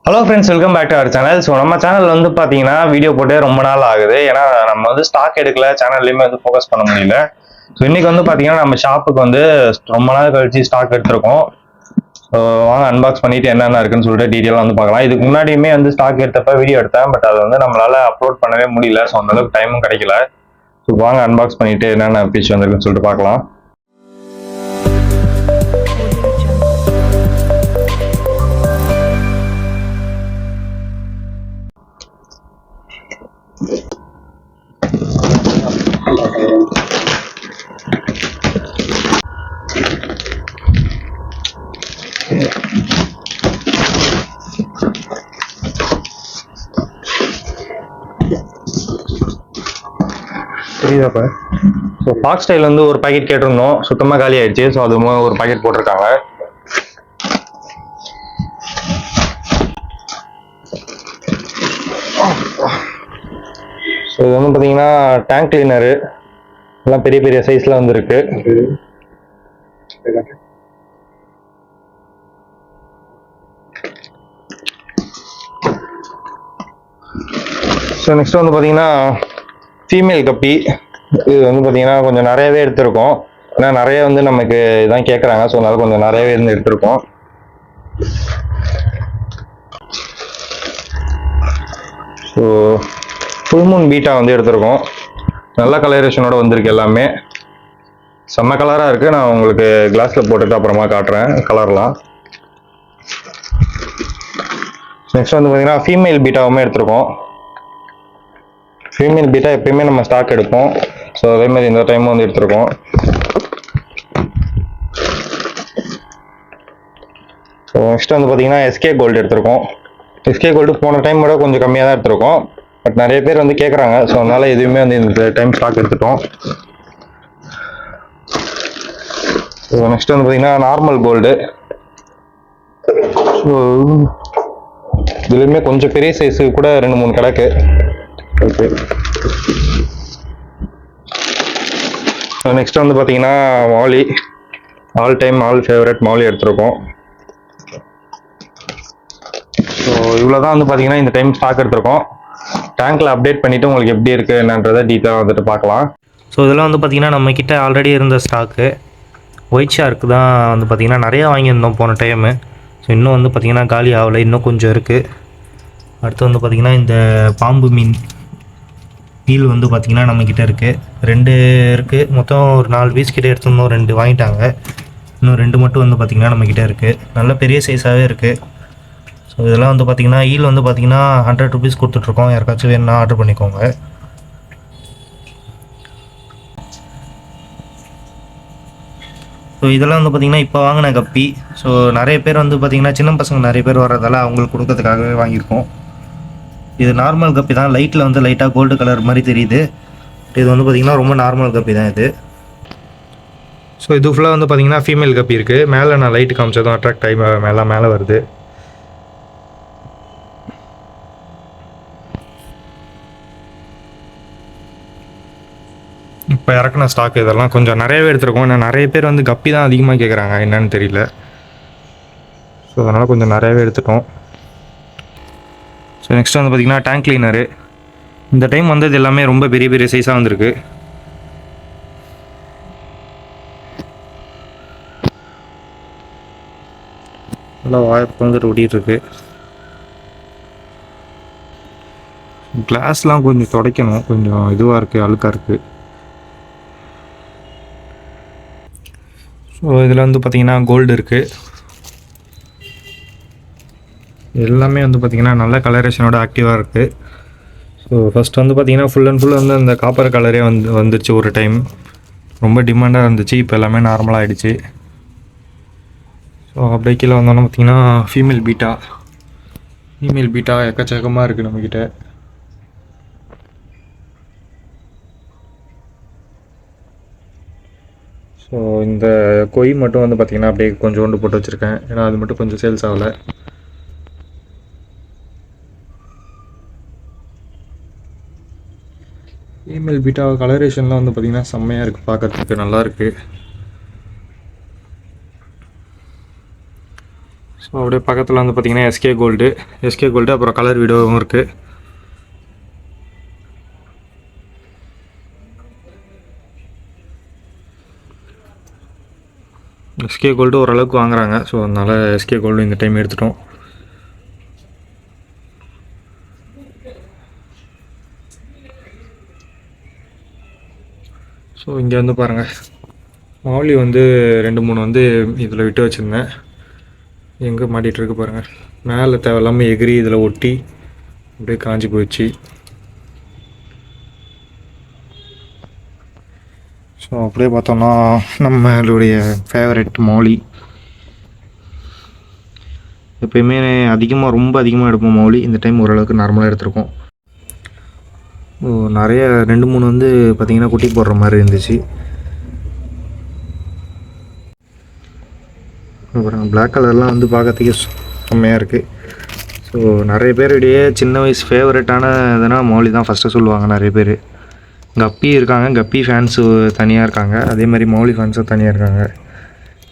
Hello friends, welcome back to our channel. So நம்ம channel வந்து பார்த்தீங்கன்னா வீடியோ போட்டு ரொம்ப நாள் ஆகுது. ஏன்னா நம்ம வந்து ஸ்டாக் எடுக்கல, சேனல்லையுமே வந்து ஃபோக்கஸ் பண்ண முடியல. ஸோ இன்னைக்கு வந்து பார்த்தீங்கன்னா நம்ம ஷாப்புக்கு வந்து ரொம்ப நாள் கழிச்சு ஸ்டாக் எடுத்திருக்கோம். ஸோ வாங்க அன்பாக்ஸ் பண்ணிட்டு என்னென்ன இருக்குன்னு சொல்லிட்டு டீட்டெயிலாக வந்து பார்க்கலாம். இதுக்கு முன்னாடியுமே வந்து ஸ்டாக் எடுத்தப்ப வீடியோ எடுத்தேன், பட் அதை வந்து நம்மளால அப்லோட் பண்ணவே முடியல. ஸோ அந்த அளவுக்கு டைமும் கிடைக்கல. ஸோ வாங்க அன்பாக்ஸ் பண்ணிட்டு என்னென்ன பீஸ் வந்திருக்குன்னு சொல்லிட்டு பார்க்கலாம். புரியுதாப்பா? ஸோ ஃபாக்ஸ் ஸ்டைல் வந்து ஒரு பாக்கெட் கேட்டிருந்தோம், சுத்தமாக காலி ஆயிடுச்சு. ஸோ அது ஒரு பாக்கெட் போட்டிருக்காங்க. ஸோ இது வந்து பார்த்தீங்கன்னா டேங்க் கிளீனரு எல்லாம் பெரிய பெரிய சைஸில் வந்துருக்கு. ஸோ நெக்ஸ்ட் வந்து பார்த்தீங்கன்னா ஃபீமேல் கப்பி. இது வந்து பார்த்தீங்கன்னா கொஞ்சம் நிறையவே எடுத்திருக்கோம். ஏன்னா நிறைய வந்து நமக்கு இதான் கேட்குறாங்க. ஸோ அதனால கொஞ்சம் நிறையவே இருந்து எடுத்திருக்கோம். ஸோ ஃபுல் மூன் பீட்டா வந்து எடுத்திருக்கோம். நல்ல கலரேஷனோட வந்திருக்கு. எல்லாமே செம்ம கலராக இருக்குது. நான் உங்களுக்கு கிளாஸில் போட்டுட்டு அப்புறமா காட்டுறேன் கலர்லாம். நெக்ஸ்ட் வந்து பார்த்தீங்கன்னா ஃபீமேல் பீட்டாவுமே எடுத்திருக்கோம். ஃபீமேல் பீட்டா எப்பயுமே நம்ம ஸ்டாக் எடுப்போம். ஸோ அதே மாதிரி இந்த டைமும் வந்து எடுத்திருக்கோம். ஸோ நெக்ஸ்ட் வந்து பார்த்தீங்கன்னா எஸ்கே கோல்டு எடுத்திருக்கோம். எஸ்கே கோல்டு போன டைம் விட கொஞ்சம் கம்மியாக தான் எடுத்திருக்கோம். பட் நிறைய பேர் வந்து கேட்குறாங்க. ஸோ அதனால எதுவுமே வந்து இந்த டைம் ஸ்டாக் எடுத்துட்டோம். ஸோ நெக்ஸ்ட் வந்து பார்த்தீங்கன்னா நார்மல் கோல்டு. ஸோ இதுலேயுமே கொஞ்சம் பெரிய சைஸு கூட 2-3 கிடக்கு. ஓகே. ஸோ நெக்ஸ்ட் வந்து பார்த்தீங்கன்னா மாலி, ஆல் டைம் ஆல் ஃபேவரட் மாலி எடுத்திருக்கோம். ஸோ இவ்வளோ தான் வந்து பார்த்தீங்கன்னா இந்த டைம் ஸ்டாக் எடுத்திருக்கோம். டேங்க்கில் அப்டேட் பண்ணிவிட்டு உங்களுக்கு எப்படி இருக்குது என்னன்றதை டீட்டெயிலாக வந்துட்டு பார்க்கலாம். ஸோ இதெல்லாம் வந்து பார்த்திங்கன்னா நம்மக்கிட்ட ஆல்ரெடி இருந்த ஸ்டாக்கு. ஒயிட் ஷார்க்கு தான் வந்து பார்த்திங்கன்னா நிறையா வாங்கியிருந்தோம் போன டைமு. ஸோ இன்னும் வந்து பார்த்திங்கன்னா காலி ஆகலை, இன்னும் கொஞ்சம் இருக்குது. அடுத்து வந்து பார்த்திங்கன்னா இந்த பாம்பு மீன் மீல் வந்து பார்த்திங்கன்னா நம்மக்கிட்ட இருக்குது. 2 இருக்குது. மொத்தம் ஒரு 4 பீஸ் கிட்டே எடுத்துருந்தோம். 2 வாங்கிட்டாங்க. இன்னும் 2 மட்டும் வந்து பார்த்திங்கன்னா நம்மக்கிட்ட இருக்குது. நல்ல பெரிய சைஸாகவே இருக்குது. ஸோ இதெல்லாம் வந்து பார்த்திங்கன்னா ஈல் வந்து பார்த்திங்கன்னா 100 ருபீஸ் கொடுத்துட்ருக்கோம். யாருக்காச்சும் வேணும்னா ஆர்டர் பண்ணிக்கோங்க. ஸோ இதெல்லாம் வந்து பார்த்திங்கன்னா இப்போ வாங்கின கப்பி. ஸோ நிறைய பேர் வந்து பார்த்திங்கன்னா சின்ன பசங்க நிறைய பேர் வர்றதால அவங்களுக்கு கொடுக்கறதுக்காகவே வாங்கியிருக்கோம். இது நார்மல் கப்பி தான். லைட்டில் வந்து லைட்டாக கோல்டு கலர் மாதிரி தெரியுது. இது வந்து பார்த்திங்கன்னா ரொம்ப நார்மல் கப்பி தான் இது. ஸோ இது ஃபுல்லாக வந்து பார்த்திங்கன்னா ஃபீமேல் கப்பி இருக்குது. மேலே நான் லைட்டு காமிச்சதும் அட்ராக்ட் ஆகி மேலே வருது. இப்போ இறக்குன ஸ்டாக் இதெல்லாம் கொஞ்சம் நிறையவே எடுத்துருக்கோம். ஏன்னா நிறைய பேர் வந்து கப்பி தான் அதிகமாக கேட்குறாங்க, என்னன்னு தெரியல. ஸோ அதனால் கொஞ்சம் நிறையவே எடுத்துட்டோம். ஸோ நெக்ஸ்ட் வந்து பார்த்திங்கன்னா டேங்க் கிளீனரு. இந்த டைம் வந்தது எல்லாமே ரொம்ப பெரிய பெரிய சைஸாக வந்திருக்கு. நல்லா வாய்ப்பு வந்துட்டு ஓடிட்டுருக்கு. கிளாஸ்லாம் கொஞ்சம் துடைக்கணும், கொஞ்சம் இதுவாக இருக்குது, அழுக்காக இருக்குது. ஸோ இதில் வந்து பார்த்திங்கன்னா கோல்டு இருக்குது. எல்லாமே வந்து பார்த்திங்கன்னா நல்ல கலரேஷனோட ஆக்டிவாக இருக்குது. ஸோ ஃபஸ்ட் வந்து பார்த்திங்கன்னா ஃபுல் அண்ட் ஃபுல் வந்து அந்த காப்பர் கலரே வந்துருச்சு. ஒரு டைம் ரொம்ப டிமாண்டாக இருந்துச்சு. இப்போ எல்லாமே நார்மலாக ஆகிடுச்சு. ஸோ அப்படியே கீழே வந்தோன்னா பார்த்திங்கன்னா ஃபீமேல் பீட்டா எக்கச்சக்கமாக இருக்குது நம்மக்கிட்ட. ஸோ இந்த கொய் மட்டும் வந்து பார்த்திங்கன்னா அப்படியே கொஞ்சோண்டு போட்டு வச்சுருக்கேன். ஏன்னா அது மட்டும் கொஞ்சம் சேல்ஸ் ஆகலை. ஃபீமேல் பீட்டா கலரேஷன்லாம் வந்து பார்த்திங்கன்னா செம்மையாக இருக்குது, பார்க்குறதுக்கு நல்லாயிருக்கு. ஸோ அப்படியே பக்கத்தில் வந்து பார்த்திங்கன்னா எஸ்கே கோல்டு அப்புறம் கலர் வீடியோவும் இருக்குது. எஸ்கே கோல்டு ஓரளவுக்கு வாங்குறாங்க. ஸோ அதனால் எஸ்கே கோல்டு இந்த டைம் எடுத்துட்டோம். ஸோ இங்கே வந்து பாருங்கள், மௌலி வந்து 2-3 வந்து இதில் விட்டு வச்சுருந்தேன். எங்கே மாட்டிகிட்ருக்கு பாருங்கள். மேலே தேவையில்லாமல் எகிரி இதில் ஒட்டி அப்படியே காஞ்சி போயிடுச்சு. ஸோ அப்படியே பார்த்தோம்னா நம்மளுடைய ஃபேவரட் மௌலி. எப்பயுமே ரொம்ப அதிகமாக எடுப்போம் மௌலி. இந்த டைம் ஓரளவுக்கு நார்மலாக எடுத்திருக்கோம். நிறைய 2-3 வந்து பார்த்திங்கன்னா குட்டி போடுற மாதிரி இருந்துச்சு. அப்புறம் பிளாக் கலர்லாம் வந்து பார்க்கறதுக்கு செம்மையாக இருக்குது. ஸோ நிறைய பேருடைய சின்ன வயசு ஃபேவரட்டான இதுனா மௌலி தான் ஃபஸ்ட்டு சொல்லுவாங்க நிறைய பேர். கப்பி இருக்காங்க, கப்பி ஃபேன்ஸு தனியாக இருக்காங்க, அதே மாதிரி மௌலி ஃபேன்ஸும் தனியாக இருக்காங்க.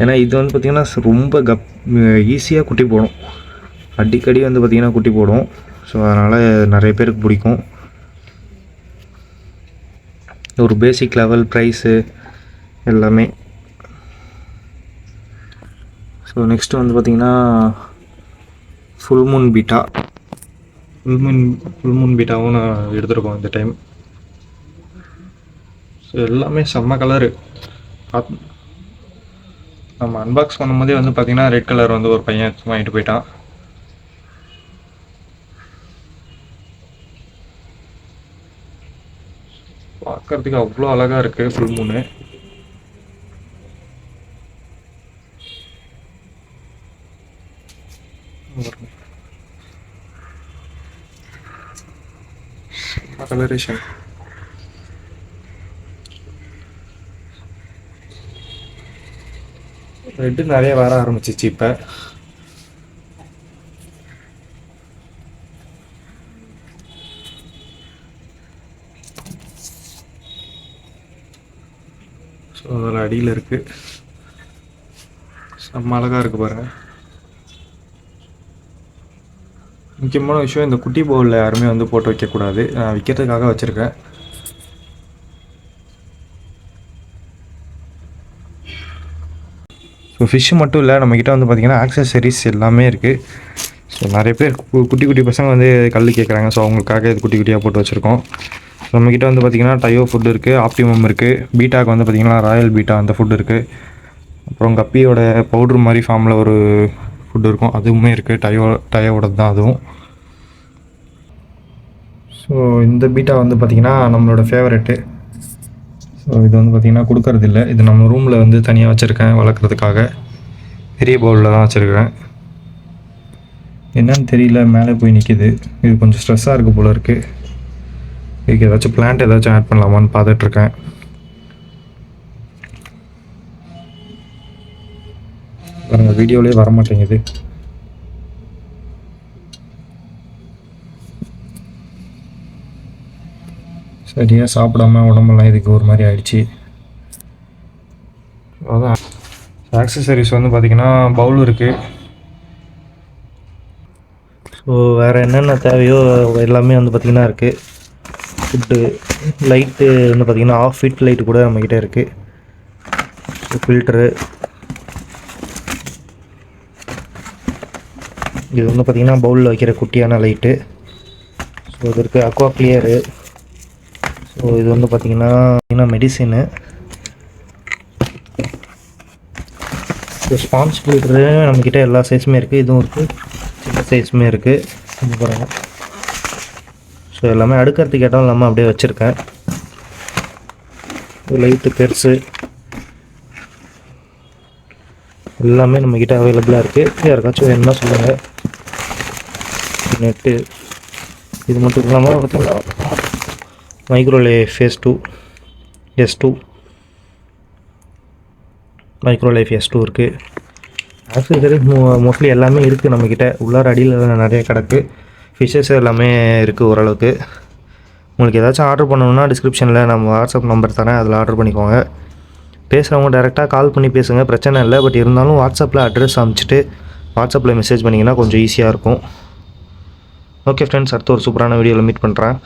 ஏன்னா இது வந்து பார்த்திங்கன்னா ரொம்ப ஈஸியாக குட்டி போடும், அடிக்கடி வந்து பார்த்திங்கன்னா குட்டி போடும். ஸோ அதனால் நிறைய பேருக்கு பிடிக்கும். ஒரு பேசிக் லெவல் ப்ரைஸு எல்லாமே. ஸோ நெக்ஸ்ட்டு வந்து பார்த்திங்கன்னா ஃபுல் மூன் பீட்டாவும் நான் எடுத்துருக்கோம் இந்த டைம். ஸோ எல்லாமே செம்ம கலரு. நம்ம அன்பாக்ஸ் பண்ணும்போதே வந்து பார்த்திங்கன்னா ரெட் கலர் வந்து ஒரு பையன் வாங்கிட்டு போயிட்டான். பார்க்கறதுக்கு அவ்வளோ அழகாக இருக்குது ஃபுல் மூணு. கலரேஷன் ரெட்டு நிறைய வர ஆரம்பிச்சிச்சு இப்போ. ஸோ அதில் அடியில் இருக்குது, செம்ம அழகாக இருக்குது பாருங்கள். முக்கியமான விஷயம், இந்த குட்டி பவுலில் யாருமே வந்து போட்டு வைக்கக்கூடாது. நான் விற்கிறதுக்காக வச்சுருக்கேன். ஸோ ஃபிஷ்ஷு மட்டும் இல்லை, நம்மக்கிட்ட வந்து பார்த்திங்கன்னா ஆக்சசரிஸ் எல்லாமே இருக்குது. ஸோ நிறைய பேர் குட்டி குட்டி பசங்க வந்து கல் கேட்குறாங்க. ஸோ அவங்களுக்காக இது குட்டி குட்டியாக போட்டு வச்சுருக்கோம். நம்மக்கிட்ட வந்து பார்த்திங்கன்னா டயோ ஃபுட் இருக்குது, ஆப்டிமம் இருக்குது, பீட்டாக்கு வந்து பார்த்திங்கன்னா ராயல் பீட்டா அந்த ஃபுட் இருக்குது. அப்புறம் கப்பியோட பவுட்ரு மாதிரி ஃபார்மில் ஒரு ஃபுட் இருக்கும், அதுவுமே இருக்குது. டயோவோடது தான் அதுவும். ஸோ இந்த பீட்டா வந்து பார்த்திங்கன்னா நம்மளோட ஃபேவரெட்டு. ஸோ இது வந்து பார்த்திங்கன்னா கொடுக்கறதில்ல, இது நம்ம ரூமில் வந்து தனியாக வச்சுருக்கேன் வளர்க்குறதுக்காக. பெரிய பவுலில் தான் வச்சுருக்கேன். என்னன்னு தெரியல, மேலே போய் நிற்கிது. இது கொஞ்சம் ஸ்ட்ரெஸ்ஸாக இருக்குது போல இருக்குது. இதுக்கு ஏதாச்சும் பிளான்ட் ஏதாச்சும் ஆட் பண்ணலாமான்னு பார்த்துட்ருக்கேன். பாருங்கள், வீடியோலேயே வர மாட்டேங்குது. சரியாக சாப்பிடாம உடம்பெல்லாம் இதுக்கு ஒரு மாதிரி ஆயிடுச்சு. அதான் ஆக்சசரிஸ் வந்து பார்த்திங்கன்னா பவுல் இருக்குது. ஸோ வேறு என்னென்ன தேவையோ எல்லாமே வந்து பார்த்திங்கன்னா இருக்குது. ஃபுட்டு, லைட்டு வந்து பார்த்திங்கன்னா ஆஃப் ஃபிட் லைட்டு கூட நம்மக்கிட்ட இருக்குது. ஃபில்ட்ரு, இது வந்து பார்த்திங்கன்னா பவுலில் வைக்கிற குட்டியான லைட்டு. ஸோ இது இருக்குது அக்வா கிளியரு. ஸோ இது வந்து பார்த்திங்கன்னா மெடிசினு. ஸோ ஸ்பான்ஸ் ஃபில்ட்ரு நம்மக்கிட்ட எல்லா சைஸுமே இருக்குது. இதுவும் இருக்குது, சின்ன சைஸுமே இருக்குது. இது பாருங்கள். ஸோ எல்லாமே அடுக்கிறதுக்கு இடம் இல்லாமல் அப்படியே வச்சுருக்கேன். லைட்டு பெருசு எல்லாமே நம்மக்கிட்ட அவைலபிளாக இருக்குது. யாருக்காச்சும் வேணும்னா சொல்லுங்கள். நெட்டு இது மட்டும் இல்லாமல் பார்த்தீங்கன்னா மைக்ரோலைஃப் S2 மைக்ரோலைஃப் S2 இருக்குது. ஆக்சசரிஸ் மோஸ்ட்லி எல்லாமே இருக்குது நம்மக்கிட்ட. உள்ளார அடியில் நிறைய கிடக்கு. ஃபிஷ்ஷஸ் எல்லாமே இருக்குது ஓரளவுக்கு. உங்களுக்கு ஏதாச்சும் ஆர்டர் பண்ணணுன்னா டிஸ்கிரிப்ஷனில் நம்ம வாட்ஸ்அப் நம்பர் தரேன், அதில் ஆர்டர் பண்ணிக்கோங்க. பேசுகிறவங்க டேரெக்டாக கால் பண்ணி பேசுங்க, பிரச்சனை இல்லை. பட் இருந்தாலும் வாட்ஸ்அப்பில் அட்ரஸ் அனுப்பிச்சிட்டு வாட்ஸ்அப்பில் மெசேஜ் பண்ணிங்கன்னா கொஞ்சம் ஈஸியாக இருக்கும். ஓகே ஃப்ரெண்ட்ஸ், அடுத்த ஒரு சூப்பரான வீடியோவில் மீட் பண்ணுறேன்.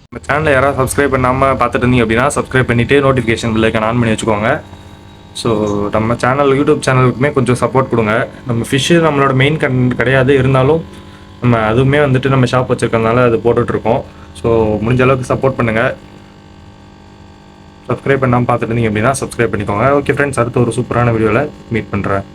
நம்ம சேனலை யாராவது சப்ஸ்கிரைப் பண்ணாமல் பார்த்துட்டு இருந்தீங்க அப்படின்னா சப்ஸ்கிரைப் பண்ணிவிட்டு நோட்டிஃபிகேஷன் பில்லைக்கான ஆன் பண்ணி வச்சுக்கோங்க. ஸோ நம்ம சேனல் யூடியூப் சேனலுக்குமே கொஞ்சம் சப்போர்ட் கொடுங்க. நம்ம ஃபிஷ்ஷு நம்மளோட மெயின் கண்டென்ட் கிடையாது, இருந்தாலும் நம்ம அதுவுமே வந்துட்டு நம்ம ஷாப் வச்சுருக்கறதுனால அது போட்டுட்ருக்கோம். ஸோ முடிஞ்ச அளவுக்கு சப்போர்ட் பண்ணுங்கள். சப்ஸ்கிரைப் பண்ணாமல் பார்த்துட்டு இருந்தீங்க அப்படின்னா சப்ஸ்கிரைப் பண்ணிக்கோங்க. ஓகே ஃப்ரெண்ட்ஸ், அடுத்த ஒரு சூப்பரான வீடியோவில் மீட் பண்ணுறேன்.